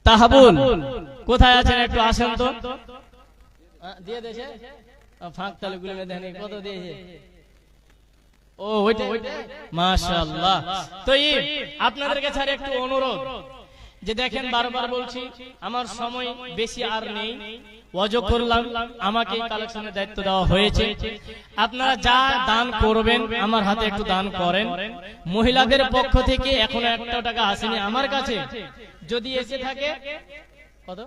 তাহাবুল কোথায় আছেন একটু আসেন তো। দিয়ে দিয়েছে ফাঁক তালুগুলো দেখেন কত দিয়েছে। ও ওইটা মাশাআল্লাহ। তো আপনাদের কাছে আর একটু অনুরোধ যে দেখেন বারবার বলছি আমার সময় বেশি আর নেই, ওয়াজব করলাম, আমাকে কালেকশনের দায়িত্ব দেওয়া হয়েছে। আপনারা যা দান করবেন আমার হাতে একটু দান করেন। মহিলাদের পক্ষ থেকে এখনো 1 টাকা আসেনি আমার কাছে, যদি এসে থাকে কত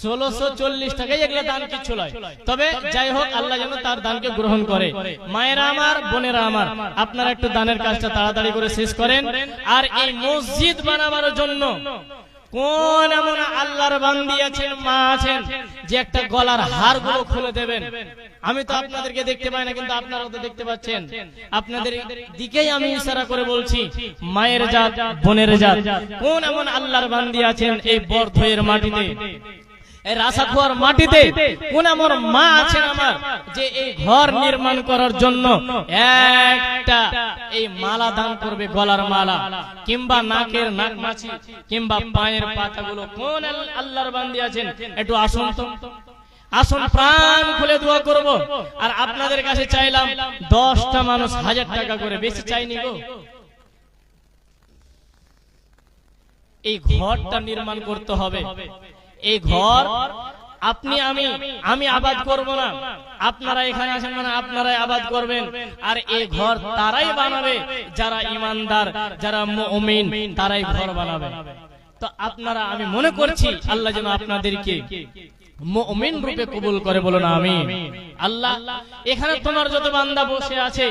1640 টাকাই, এগুলো দান কিচ্ছু নয়। তবে যাই হোক আল্লাহ যেন তার দানকে গ্রহণ করে। মায়েরা আমার, বোনেরা আমার, আপনারা একটু দানের কাজটা তাড়াতাড়ি করে শেষ করেন। আর এই মসজিদ বানাবার জন্য কোন এমন আল্লাহর বান্দি আছেন, মা আছেন যে একটা গলার হার গুলো খুলে দেবেন? আমি তো আপনাদেরকে দেখতে পাই না, কিন্তু আপনারাও তো দেখতে পাচ্ছেন। আপনাদের দিকেই আমি ইশারা করে বলছি, মায়ের জাত, বোনের জাত, কোন এমন আল্লাহর বান্দি আছেন এই বরধয়ের মাটিতে, এই রাসাখোয়ার মাটিতে, কোন আমার মা আছেন আমার যে এই ঘর নির্মাণ করার জন্য একটা এই মালা দান করবে, গলার মালা কিংবা নাকের নাকমাছি কিংবা পায়ের পাতাগুলো? কোন আল্লাহর বান্দি আছেন? একটু আসুন তো, আসুন, প্রাণ খুলে দোয়া করব। আর আপনাদের কাছে চাইলাম 10টা মানুষ 1000 টাকা করে, বেশি চাইনি গো। এই ঘরটা নির্মাণ করতে হবে। এই ঘর আপনি আমি আবাদ করব না, আপনারা এখানে আসেন মানে আপনারাই আবাদ করবেন। আর এই ঘর তারাই বানাবে যারা ঈমানদার, যারা মুমিন, তারাই ঘর বানাবে। তো আপনারা, আমি মনে করছি আল্লাহ যেন আপনাদেরকে মুমিন রূপে কবুল করে, বলুন আমিন। আল্লাহ এখানে তোমার যত বান্দা বসে আছে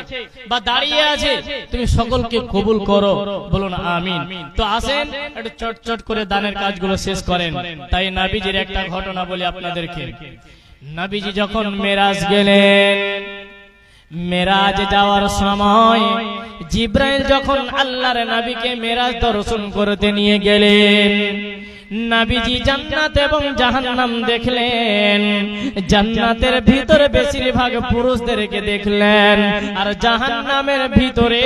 বা দাঁড়িয়ে আছে, তুমি সকলকে কবুল করো, বলুন আমিন। তো আসেন একটু চটচট করে দানের কাজগুলো শেষ করেন। তাই নবীজির একটা ঘটনা বলি আপনাদেরকে। নবীজি যখন মেরাজ গেলেন, মেরাজ যাওয়ার সময় জিব্রাইল যখন আল্লাহর নবীকে মেরাজ দর্শন করতে নিয়ে গেলেন, নবীজি জান্নাত এবং জাহান্নাম দেখলেন। জান্নাতের ভিতরে বেশিরভাগ পুরুষদেরকে দেখলেন, আর জাহান্নামের ভিতরে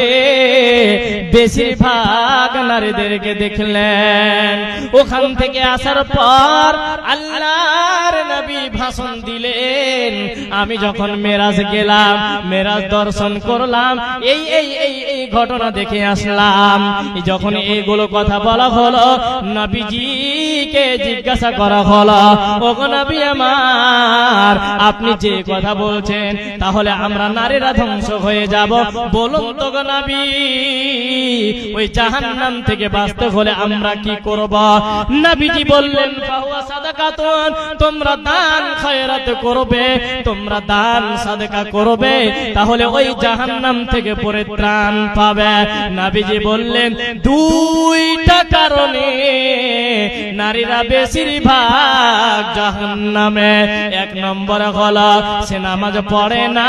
বেশিরভাগ নারীদেরকে দেখলেন। ওখান থেকে আসার পর আল্লাহর নবী ভাষণ দিলেন, আমি যখন মেরাজ গেলাম, মেরাজ দর্শন করলাম, এই এই এই এই ঘটনা দেখে আসলাম। যখন এইগুলো কথা বলা হলো, নবীজি কে জিজ্ঞাসা করা হলো, ওগো নবী আমার, আপনি যে কথা বলছেন তাহলে আমরা নারীরা ধ্বংস হয়ে যাব, বলুন তো গো নবী, ওই জাহান্নাম থেকে বাঁচতে হলে আমরা কি করব? নবীজি বললেন, ফাহুয়া সাদাকাতুন, তোমরা দান খয়রাত করবে, তোমরা দান সাদকা করবে, তাহলে ওই জাহান্নাম থেকে পরিত্রাণ পাবে। নবীজি বললেন, 2টা কারণে নারীরা বেশিরভাগ জাহান্নামে। 1 নম্বর হলো সে নামাজ পড়ে না,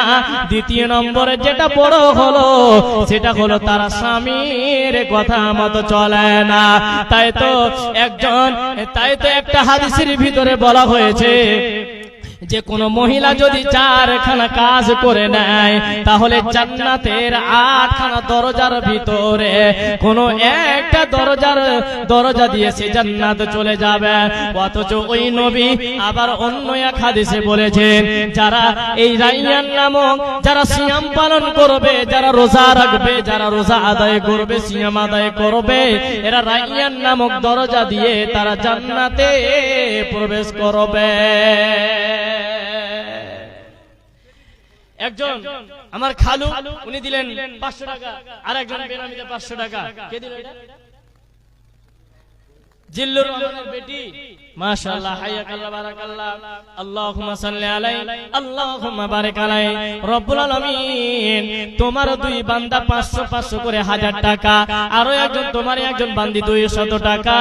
2 নম্বরে যেটা বড় হলো সেটা হলো তার স্বামীর কথা মতো চলে না। তাই তো একটা হাদিসের ভিতরে বলা হয়েছে যে কোন মহিলা যদি 4খানা কাজ করে নেয়, তাহলে জান্নাতের 8খানা দরজার ভিতরে কোন একটা দরজা দিয়ে সে জান্নাত চলে যাবে। অথচ ওই নবী আবার অন্য এক হাদিসে বলেছেন, যারা এই রাইয়ান নামক, যারা সিয়াম পালন করবে, যারা রোজা রাখবে, যারা রোজা আদায় করবে, সিয়াম আদায় করবে, এরা রাইয়ান নামক দরজা দিয়ে তারা জান্নাতে প্রবেশ করবে। একজন আমার খালু, উনি দিলেন 500 টাকা, আর একজন বেনামিতে 500 টাকা। কে দিল এটা? জিল্লুর রহমানের বেটি। মাশাআল্লাহ, হাইয়াকাল্লাহ, বারাকাল্লাহ, আল্লাহুম্মা সাল্লি আলাইহি, আল্লাহুম্মা বারিক আলাইহি। রব্বুল আলামিন তোমার 2 বান্দা 500 করে 1000 টাকা, আরো একজন তোমার একজন বান্দি 200 টাকা।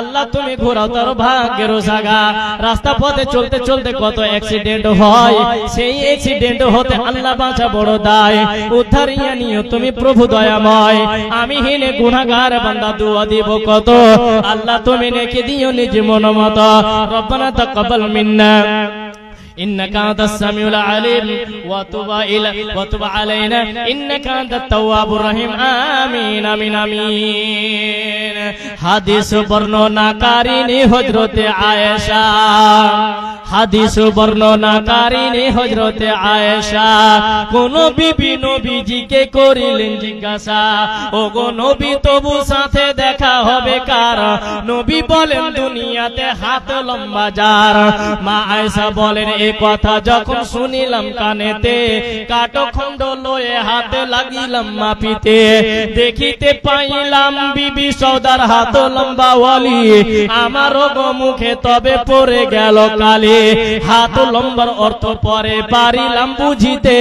আল্লাহ তুমি ঘোরাও তার ভাগ্যের জায়গা। রাস্তা পথে চলতে চলতে কত অ্যাক্সিডেন্ট হয়, সেই অ্যাক্সিডেন্ট হতে আল্লাহ বাঁচা বড় দায়। উদ্ধারিয়া নিও তুমি প্রভু দয়াময়। আমি হীন গুনাহগার বান্দা দোয়া দিব কত, আল্লাহ তুমি নেকি দিও নিজ মন মতো। রব্বানা তাকাব্বাল মিন্না ইন্নাকা আনতাস সামিউল আলিম ওয়া তুব আলাইনা ইন্নাকা আনতাত তাওয়াবুর রহিম আমিন আমিন আমিন। হাদিস বর্ণনাকারিণী হযরতে আয়েশা, হাদিস বর্ণনাকারিণী হযরতে আয়েশা কোন বিবি নবীজিকে করিলেন জিজ্ঞাসা, ও গো নবী তবু সাথে দেখা হবে কার? নবী বলেন দুনিয়াতে হাত লম্বা যার। মা আয়েশা বলেন এই কথা যখন শুনিলাম কানেতে, কাঠখণ্ড লয়ে হাতে লাগিলাম মাপিতে, দেখিতে পাইলাম বিবি সওদার হাত লম্বা ওয়ালি, আমারও গো মুখে তবে পড়ে গেল কালি। হাত লম্বার অর্থ পরে পারিলাম বুঝিতে,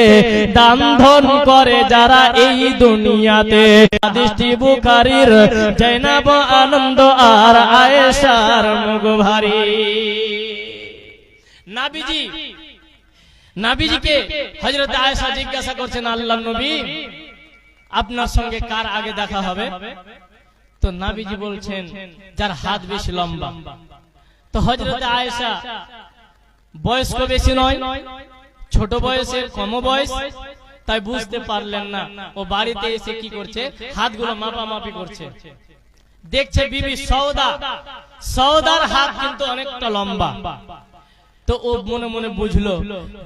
দান ধন করে যারা এই দুনিয়াতে। হাদিসটি বুখারীর, জাইনাব আনন্দ আর আয়েশার মুখ ভারী। নাবিজিকে হযরত আয়েশা জিজ্ঞাসা করছেন, আল্লাহর নবী আপনার সঙ্গে কার আগে দেখা হবে? তো নাবিজি বলছেন যার হাত বেশি লম্বা। তো হযরত আয়েশা বয়স্ক বেশি নয়, ছোট বয়সের, কম বয়স, তাই বুঝতে পারলেন না। ও বাড়িতে এসে কি করছে, হাতগুলো মাপামাপি করছে। দেখছে বিবি সওদার হাত কিন্তু অনেকটা লম্বা। তো ও মনে মনে বুঝলো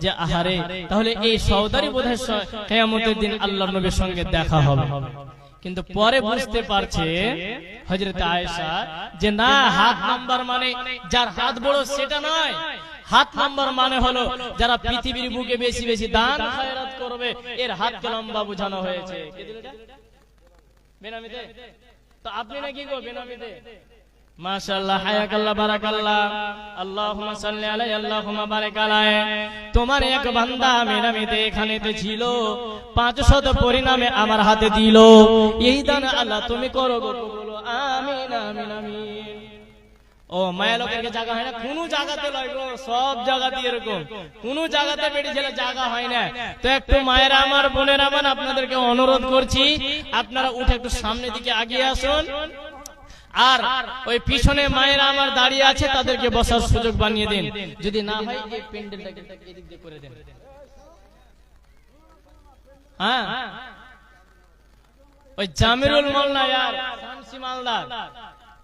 যে আহারে, তাহলে এই সওদারই বোধহয় কিয়ামতের দিন আল্লাহর নবীর সঙ্গে দেখা হবে। কিন্তু পরে বুঝতে পারছে হযরত আয়েশা যে না, হাত নাম্বার মানে যার হাত বড় সেটা নয়, হাত নাম্বার মানে হলো যারা পৃথিবীর বুকে বেশি বেশি দান খয়রাত করবে, এর হাতকে লম্বা বোঝানো হয়েছে। বেনামিতে তো আপনি নাকি গো বেনামিতে? মাশাআল্লাহ, হায়াকাল্লাহ, বারাকাল্লাহ, আল্লাহুম্মা সাল্লি আলাইহি, আল্লাহুম্মা বারিক আলাইহি। তোমার এক বান্দা বেনামিতে এখানেতে ছিল, 500 পরিণামে আমার হাতে দিল। এই দান আল্লাহ তুমি করো গো, বলো আমিন আমিন আমিন। ও মায়া লোকের জায়গা হয় না, কোন জায়গাতে লয় গো, সব জায়গাতে এরকম, কোন জায়গাতে বেড়ে ছেলে জায়গা হয় না। তো একটু মায়েরা আমার, বোনেরা আমার, আপনাদেরকে অনুরোধ করছি আপনারা উঠে একটু সামনের দিকে আগিয়ে আসুন। আর ওই পিছনে মায়েরা আমার দাঁড়িয়ে আছে তাদেরকে বসার সুযোগ বানিয়ে দিন। যদি না হয় এই প্যান্ডেলটাকে এদিক দিয়ে করে দেন। হ্যাঁ, ওই জামিরুল মোল্লা ইয়ার শামসি মালদার,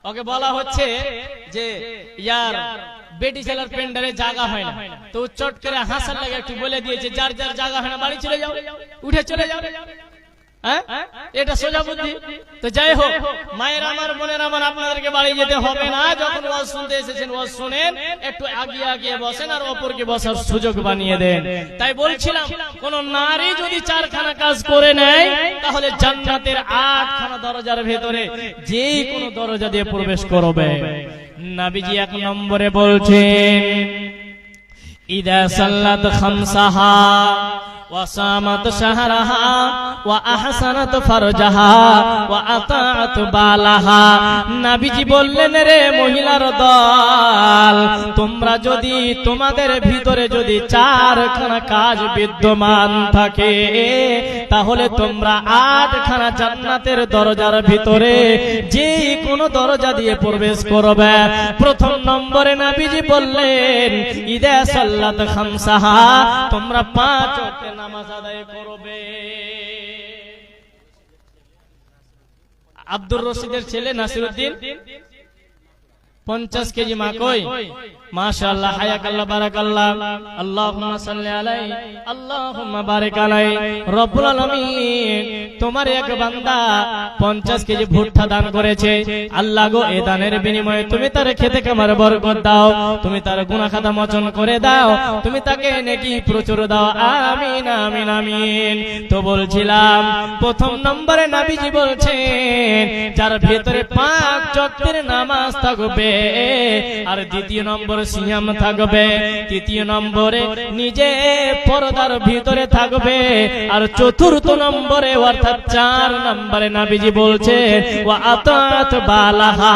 ওকে বলা হচ্ছে যে ইয়ার বেটি ছেলের প্যান্ডেলে জায়গা হয় না, তো চট করে হাসার লাগে একটু বলে দিয়েছে যার যার জায়গা হয় না বাড়ি চলে যাও, উঠে চলে যাও। এটা সোজা বুদ্ধি। তো যাই হোক, মায়ের আমার, বোনের আমার, আপনাদেরকে বাড়ি যেতে হবে না। যখন ওয়াজ শুনতে এসেছেন ওয়াজ শুনেন, একটু আগিয়ে আগিয়ে বসেন আর অপরকে বসার সুযোগ বানিয়ে দেন। তাই বলছিলাম, কোন নারী যদি 4খানা কাজ করে নেয় তাহলে জান্নাতের 8খানা দরজার ভেতরে যে কোনো দরজা দিয়ে প্রবেশ করবে। নবীজি 1 নম্বরে বলছেন, ইদা সাল্লাত খামসাহা وصامت شهرها وأحسنت فرجها وأطاعت بالها। নবীজি বললেন, রে মহিলার দল, তোমরা যদি তোমাদের ভিতরে যদি 4খানা কাজ বিদ্যমান থাকে তাহলে তোমরা 8খানা জান্নাতের দরজার ভিতরে যে কোনো দরজা দিয়ে প্রবেশ করবে। প্রথম নম্বরে নবীজি বললেন, ইদা সাল্লাত খামসাহা, তোমরা 5 ওয়াক্ত নামাজ আদায় করবে। আব্দুর রশিদের ছেলে নাসিরউদ্দিন 50 কেজি মা কই? মাশাআল্লাহ, হায়াকাল্লাহ, বারাকাল্লাহ, আল্লাহুম্মা সাল্লি আলাইহি, আল্লাহুম্মা বারিক আলাইহি। রব্বুল আলামিন তোমার এক বান্দা 50 কেজি ভুট্টা দান করেছে। আল্লাহ গো, এই দানের বিনিময়ে তুমি তার খেতে কামার বরকত দাও, তুমি তার গুনাহ খাতা মোচন করে দাও, তুমি তাকে নেকি প্রচুর দাও, আমিন আমিন আমিন। তো বলছিলাম, প্রথম নম্বরে নবীজি বলছেন যার ভিতরে 5 ওয়াক্তের নামাজ থাকবে, আর দ্বিতীয় নম্বর সিয়াম থাকবে, তৃতীয় নম্বরে নিজে পর্দার ভিতরে থাকবে, আর চতুর্থ নম্বরে অর্থাৎ 4 নম্বরে নবীজি বলছে ওয়া আতাত বালাহা।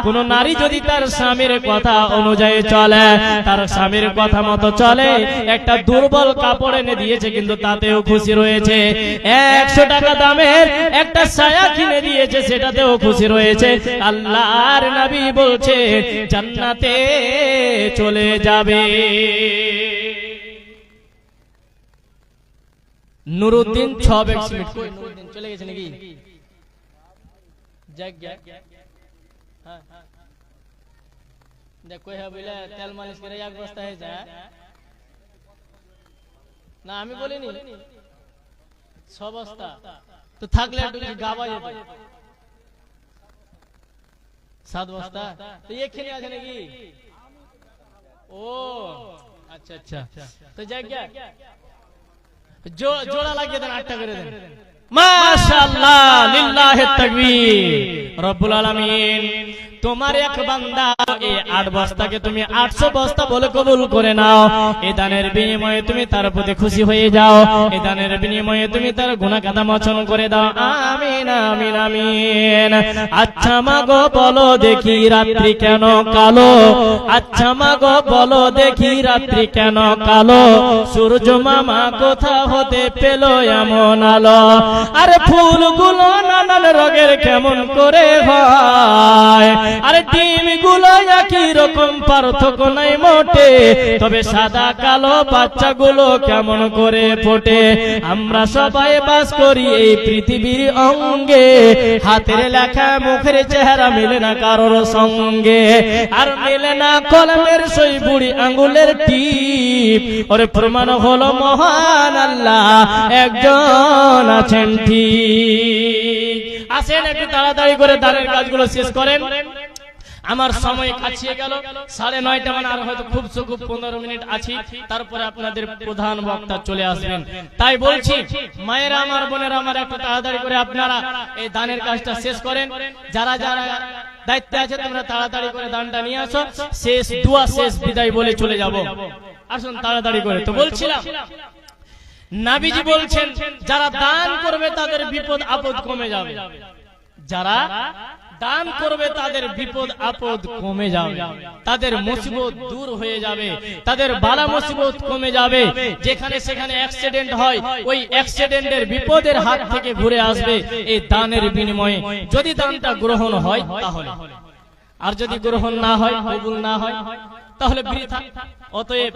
কোন নারী যদি তার স্বামীর কথা অনুযায়ী চলে, তার স্বামীর কথা মতো চলে, একটা দুর্বল কাপড় এনে দিয়েছে কিন্তু তাতেও খুশি রয়েছে, 100 টাকা দামের একটা ছায়া কিনে দিয়েছে সেটাতেও খুশি রয়েছে, আল্লাহর নবী বলছে জান্নাতে চলে যাবে। নুরুদ্দিন 6 মিনিট কই নুরুদ্দিন চলে গেছে নাকি যাক গয়া হ্যাঁ দেখো হ্যাঁ বলে তেল মালিশ করে এক বস্তা হয়ে যায় না আমি বলিনি 6 বস্তা তো থাকলে একটু গাবা যেত 7 বস্তা তো এখানে আছে নাকি ও আচ্ছা আচ্ছা তো যাক গয়া জোড়া লাগিয়ে দেন 8টা করে দেন মাশাআল্লাহ লিল্লাহি তাকবীর রব্বুল আলামিন তোমার এক বান্দা এই 8 বস্তাকে তুমি 800 বস্তা বলে কবুল করে নাও এই দানের বিনিময়ে তুমি তার প্রতি খুশি হয়ে যাও এই দানের বিনিময়ে তুমি তার গুনাহ কাদা মোচন করে দাও আমিন আমিন আমিন আচ্ছা মাগো বলো দেখি রাত্রি কেন কালো আচ্ছা মাগো বলো দেখি রাত্রি কেন কালো সূর্য মামা কোথা হতে পেল এমন আলো আরে ফুলগুলো নানান রঙের কেমন করে হয় আরে ডিমগুলো একই রকম পার্থক্য নাই মোটে তবে সাদা কালো বাচ্চাগুলো কেমন করে ফোটে আমরা সবাই বাস করি এই পৃথিবীর অঙ্গে হাতের লেখা মুখের চেহারা মিলে না কারোর সঙ্গে আর মিলে না কলমের সই বুড়ি আঙ্গুলের টিপ ওরে প্রমাণ হলো মহান আল্লাহ একজন আছেন ঠিক আসেন একটু তাড়াতাড়ি করে দানের কাজগুলো শেষ করেন আমার সময় কাছিয়ে গেল 9:30 মানে আর হয়তো খুব 15 মিনিট আছে তারপরে আপনাদের প্রধান বক্তা চলে আসবেন তাই বলছি মায়েরা আমার বোনেরা আমার একটু তাড়াতাড়ি করে আপনারা এই দানের কাজটা শেষ করেন যারা যারা দায়িত্বে আছে তোমরা তাড়াতাড়ি করে দানটা নিয়ে আসো শেষ দোয়া শেষ বিদায় বলে চলে যাব আসুন তাড়াতাড়ি করে তো বলছিলাম নবীজি বলছেন যারা দান করবে তাদের বিপদ আপদ কমে যাবে যারা দান করবে তাদের বিপদ আপদ কমে যাবে তাদের মুসিবত দূর হয়ে যাবে তাদের বালা মুসিবত কমে যাবে যেখানে সেখানে অ্যাক্সিডেন্ট হয় ওই অ্যাক্সিডেন্টের বিপদের হাত থেকে ঘুরে আসবে এই দানের বিনিময়ে যদি দানটা গ্রহণ হয় তাহলে আর যদি গ্রহণ না হয় কবুল না হয় তাহলে বৃথা অতএব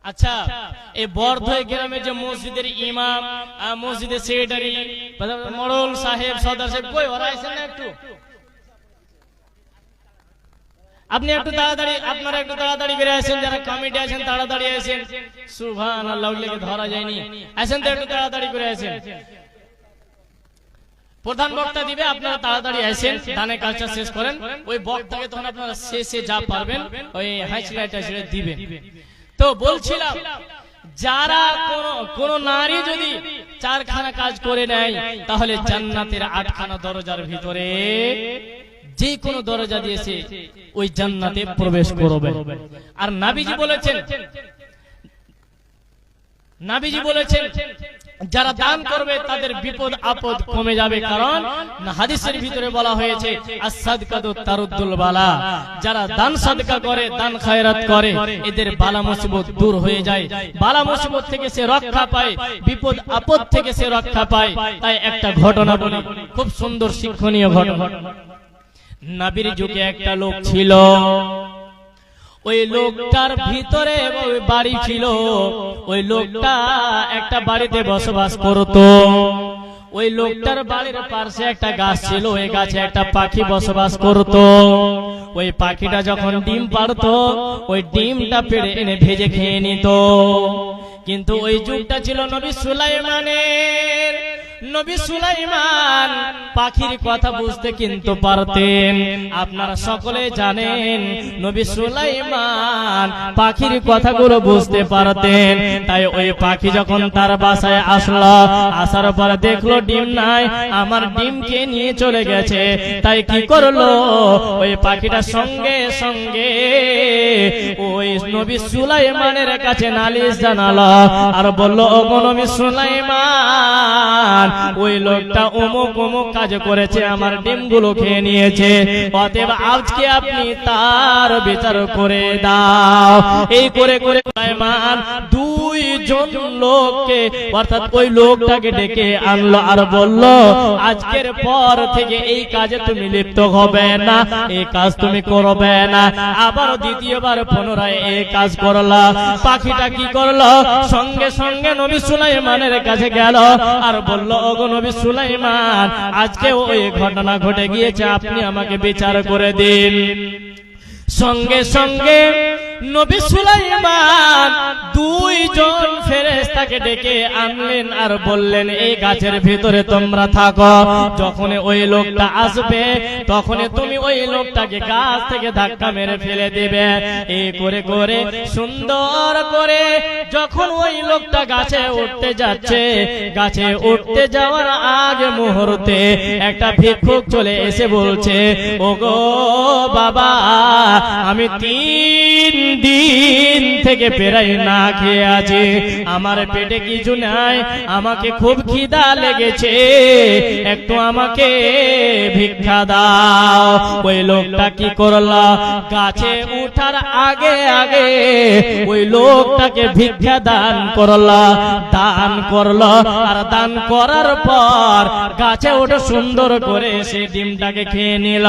আচ্ছা এই বর্ধয় গ্রামে যে মসজিদের ইমাম মসজিদের সেক্রেটারি মরল সাহেব সদর সাহেব কই ওরা আছেন না একটু আপনি একটু তাড়াতাড়ি আপনারা একটু তাড়াতাড়ি করে আসেন যারা কমিটি আছেন তাড়াতাড়ি আসেন সুবহানাল্লাহ লেগে ধরা যায়নি আসেন তো একটু তাড়াতাড়ি করে আসেন প্রধান বক্তা দিবে আপনারা তাড়াতাড়ি আসেন দানের কাজটা শেষ করেন ওই বক্তাকে তখন আপনারা শেষে যা পারবেন ওই হাইলাইট আসলে দিবেন তো বলছিলাম যারা কোন নারী যদি 4খানা কাজ করে নেয় তাহলে জান্নাতের 8খানা দরজার ভিতরে যে কোনো দরজা দিয়েছে ওই জান্নাতে প্রবেশ করবে আর নবীজি বলেছেন যারা দান করবে তাদের বিপদ আপদ কমে যাবে কারণ হাদিসের ভিতরে বলা হয়েছে as-সাদকাতু তারুদ্দুল বালা যারা দান সাদকা করে দান খায়রাত করে এদের বালা মুসিবত দূর হয়ে যায় বালা মুসিবত থেকে সে রক্ষা পায় বিপদ আপদ থেকে সে রক্ষা পায় তাই একটা ঘটনা বলি খুব সুন্দর শিক্ষণীয় ঘটনা নবীর যুগে একটা লোক ছিল ওই লোকটার ভিতরে ওই বাড়ি ছিল ওই লোকটা একটা বাড়িতে বসবাস করত ওই লোকটার বাড়ির পাশে একটা গাছ ছিল ওই গাছে একটা পাখি বসবাস করত ওই পাখিটা যখন ডিম পাড়তো ওই ডিমটা পেড়ে এনে ভেজে খেয়ে নিত কিন্তু ওই যুগটা ছিল নবী সুলাইমানের নবী সুলাইমান পাখির কথা বুঝতে কিন্তু পারতেন আপনারা সকলে জানেন নবী সুলাইমান পাখির কথাগুলো বুঝতে পারতেন তাই ওই পাখি যখন তার বাসায় আসলো আসার পর দেখলো ডিম নাই আমার ডিমকে নিয়ে চলে গেছে তাই কি করলো ওই পাখিটা সঙ্গে সঙ্গে ওই নবী সুলাইমানের কাছে নালিশ জানালো আর বললো ওগো নবী সুলাইমান ওই লোকটা অমুক অমুক কাজ করেছে আমার ডিমগুলো খেয়ে নিয়েছে অতএব আজকে আপনি তার বিচার করে দাও এই করে করে সুলাইমান 2 দুইজন লোককে অর্থাৎ ওই লোকটাকে ডেকে আনলো আর বলল, আজকের পর থেকে এই কাজে তুমি লিপ্ত হবে না, এই কাজ তুমি করবে না। আবার দ্বিতীয়বার পুনরায় এই কাজ করলা। পাখিটা কি করলো? সঙ্গে সঙ্গে নবী সুলাইমানের কাছে গেল আর বলল, ওগো নবী সুলাইমান, আজকে ওই ঘটনা ঘটে গিয়েছে, আপনি আমাকে বিচার করে দিন। সঙ্গে সঙ্গে নবী সুলাইমান দুইজন ফেরেশতাকে ডেকে আনলেন আর বললেন, এই গাছের ভিতরে তোমরা থাকো, যখন ওই লোকটা আসবে তখন তুমি ওই লোকটাকে গাছ থেকে ধাক্কা মেরে ফেলে দিবে। এই করে করে সুন্দর করে যখন ওই লোকটা গাছে উঠতে যাচ্ছে, গাছে উঠতে যাওয়ার আগে মুহূর্তে একটা ভিক্ষুক চলে এসে বলছে, ওগো বাবা, আমি 3 দিন থেকে প্রায় না খেয়ে আছি, আমার পেটে কিছু নাই, আমাকে খুব খিদা লেগেছে, একটু আমাকে ভিক্ষা দাও। ওই লোকটা কি করলো? গাছে উঠার আগে আগে ওই লোকটাকে ভিক্ষা দান করলো, দান করলো। আর দান করার পর গাছে উঠে সুন্দর করে সে ডিমটাকে খেয়ে নিল।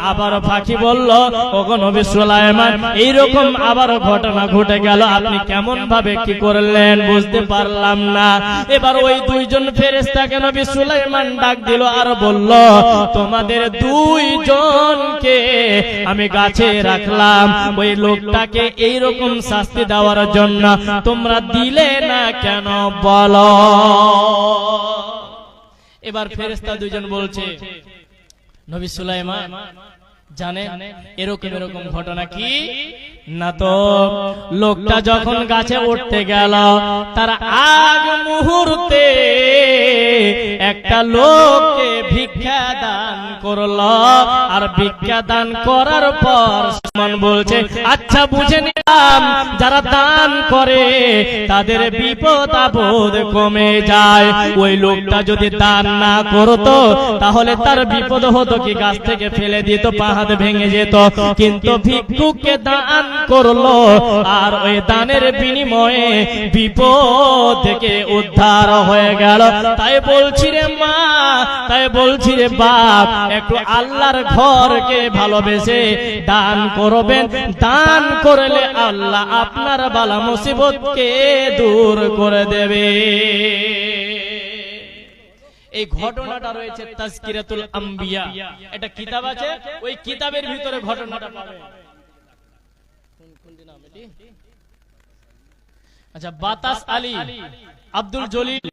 আবার পাখি বলল, ওগো নবী সুলাইমান, এইরকম আবার ঘটনা ঘটে গেল, আপনি কেমন ভাবে কি করলেন বুঝতে পারলাম না। এবার ওই দুইজন ফেরেশতাকে নবী সুলাইমান ডাক দিল আর বলল, তোমাদের দুইজনকে আমি গাছে রাখলাম ওই লোকটাকে এইরকম শাস্তি দেওয়ার জন্য, তোমরা দিলে না কেন বলো। এবার ফেরেশতা দুইজন বলছে, নবী সুলাইমান জানেন এরকম এরকম ঘটনা কি না, তো লোকটা যখন গাছে উঠতে গেল তার আগ মুহূর্তে একটা লোককে ভিক্ষা দান করলো। আর ভিক্ষা দান করার পর সমান বলছে, আচ্ছা বুঝে নিলাম, যারা দান করে তাদের বিপদ আপদ কমে যায়। ওই লোকটা যদি দান না করতো তাহলে তার বিপদ হতো কি, গাছ থেকে ফেলে দিত, পা হাত ভেঙে যেত। কিন্তু ভিক্ষুককে দান করলো আর ওই দানের বিনিময়ে বিপদ থেকে উদ্ধার হয়ে গেল। তাই বলছি রে মা, তাই বলছি রে বাপ, একটু আল্লাহর ঘরকে ভালোবেসে দান করবেন। দান করলে আল্লাহ আপনার বালা মুসিবতকে দূর করে দেবে। এই ঘটনাটা রয়েছে তাজকিরাতুল আম্বিয়া, একটা কিতাব আছে, ওই কিতাবের ভিতরে ঘটনাটা পাবেন। আচ্ছা, বাতাস আলী, আব্দুল জলিল,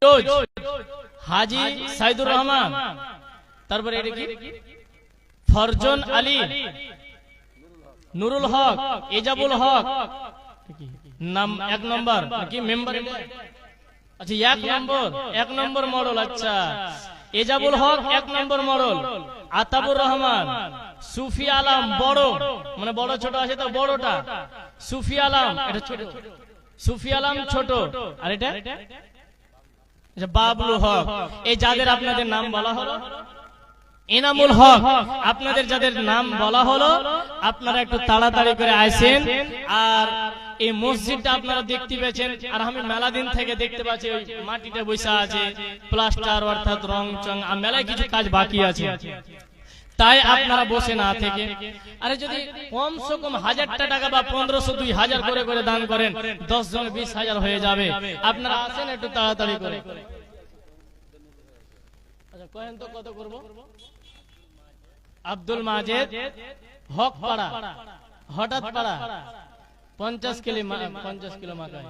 হাজী সাইদুর রহমান, তারপরে এটা কি ফরজন আলী, নুরুল হক, এজাবুল হক, নাম 1 নম্বর কি মেম্বার? আচ্ছা, 1 নম্বর মডেল। আচ্ছা, এজাবুল হক 1 নম্বর মডেল, আতাবুর রহমান, সুফি আলম বড়, মানে বড় ছোট আছে তো, বড়টা সুফি আলম, এটা ছোট, সুফি আলম ছোট, আর এটা বাবলু হক। এই যাদের আপনাদের নাম বলা হলো, এনামুল হক, আপনাদের যাদের নাম বলা হলো, আপনারা একটু তাড়াতাড়ি করে আসেন। আর এই মসজিদটা আপনারা দেখতে পেয়েছেন, আর আমি মেলা দিন থেকে দেখতে পাচ্ছি ওই মাটিতে বসে আছে, প্লাস্টার অর্থাৎ রং চং, আর মেলায় কিছু কাজ বাকি আছে। তাই আপনারা বসে না থেকে, আরে যদি কমসে কম 1000 টাকা বা 1500 2000 করে করে দান করেন, 10 জন 20,000 হয়ে যাবে। আপনারা আসেন একটু তাড়াতাড়ি করে। আচ্ছা, কহেন তো কত করব? আব্দুল মাজেদ হক পাড়া, হঠাৎ পাড়া, 50 কিলো মাকাই।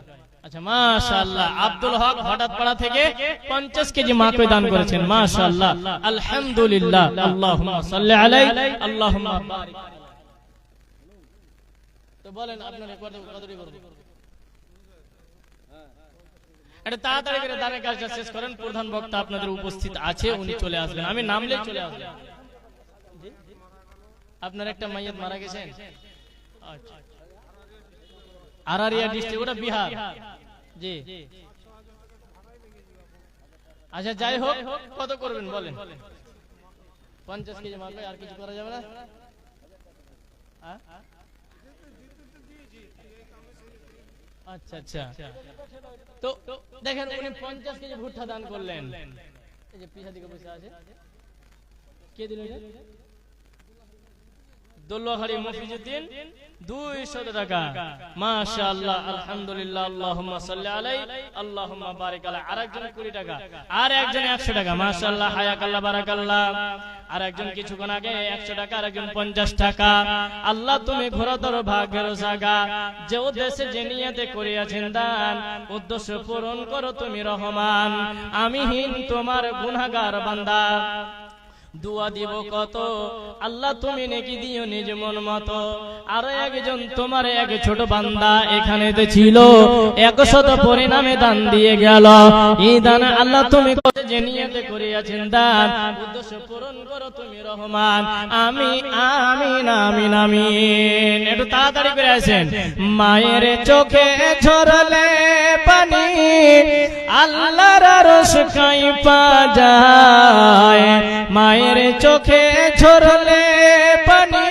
আচ্ছা, মাশাআল্লাহ, আব্দুল হক হঠাৎ পাড়া থেকে 50 কেজি মাকাই দান করেছেন, মাশাআল্লাহ, আলহামদুলিল্লাহ, আল্লাহুম্মা সাল্লি আলাইহি, আল্লাহুম্মা বারিক। তো বলেন আপনারা কতটি করব? এটা তাড়াতাড়ি করে দানের কাজটা শেষ করেন। প্রধান বক্তা আপনাদের উপস্থিত আছে, উনি চলে আসবেন, আমি নামলেই চলে আসবেন। আপনার একটা মাইয়াত মারা গেছেন, আচ্ছা, আরারিয়া ডিস্ট্রিক্ট, ওটা বিহার। জি, আচ্ছা, যাই হোক, কত করবেন বলেন? 50 কেজি মাল, আর কিছু করা যাবে না? আচ্ছা আচ্ছা, তো দেখেন উনি 50 কেজি ভুট্টা দান করলেন। এই যে পিছা দিকে পয়সা আছে, কে দিল এটা? দোল্লাহারি মফিজউদ্দিন 200 টাকা। মাশাআল্লাহ, আলহামদুলিল্লাহ, আল্লাহুম্মা সাল্লি আলাইহি, আল্লাহুম্মা বারিক আলাইহি। আরেকজন 20 টাকা, আর একজন 100 টাকা। মাশাআল্লাহ, হায়াকাল্লাহ, বারাকাল্লাহ। আরেকজন কিছুক্ষণ আগে 100 টাকা, আরেকজন 50 টাকা। আল্লাহ তুমি ঘোরতর ভাগের জায়গা, যে উদ্দেশ্যে যে নিয়তে করিয়াছেন দান, উদ্দেশ্য পূরণ করো তুমি রহমান। আমি হীন তোমার গুনাহগার বান্দা, দুয়া দিব কত, আল্লাহ তুমি নেকি দিও নিজ মন মতো। আর একজন তোমার এক ছোট বান্দা এখানে ছিল, 100 পরিণামে দান দিয়ে গেল। এই দান আল্লাহ তুমি যে নিয়তে করিয়াছেন দান, উদ্দেশ্য পূরণ করো তুমি রহমান। আমিন আমিন আমিন আমিন। একটু তাড়াতাড়ি করে আসেন। মায়ের চোখে ঝরলে পানি, আল্লাহর আরশ কাঁপা যায়। মায়ের চোখে ঝরলে পানি,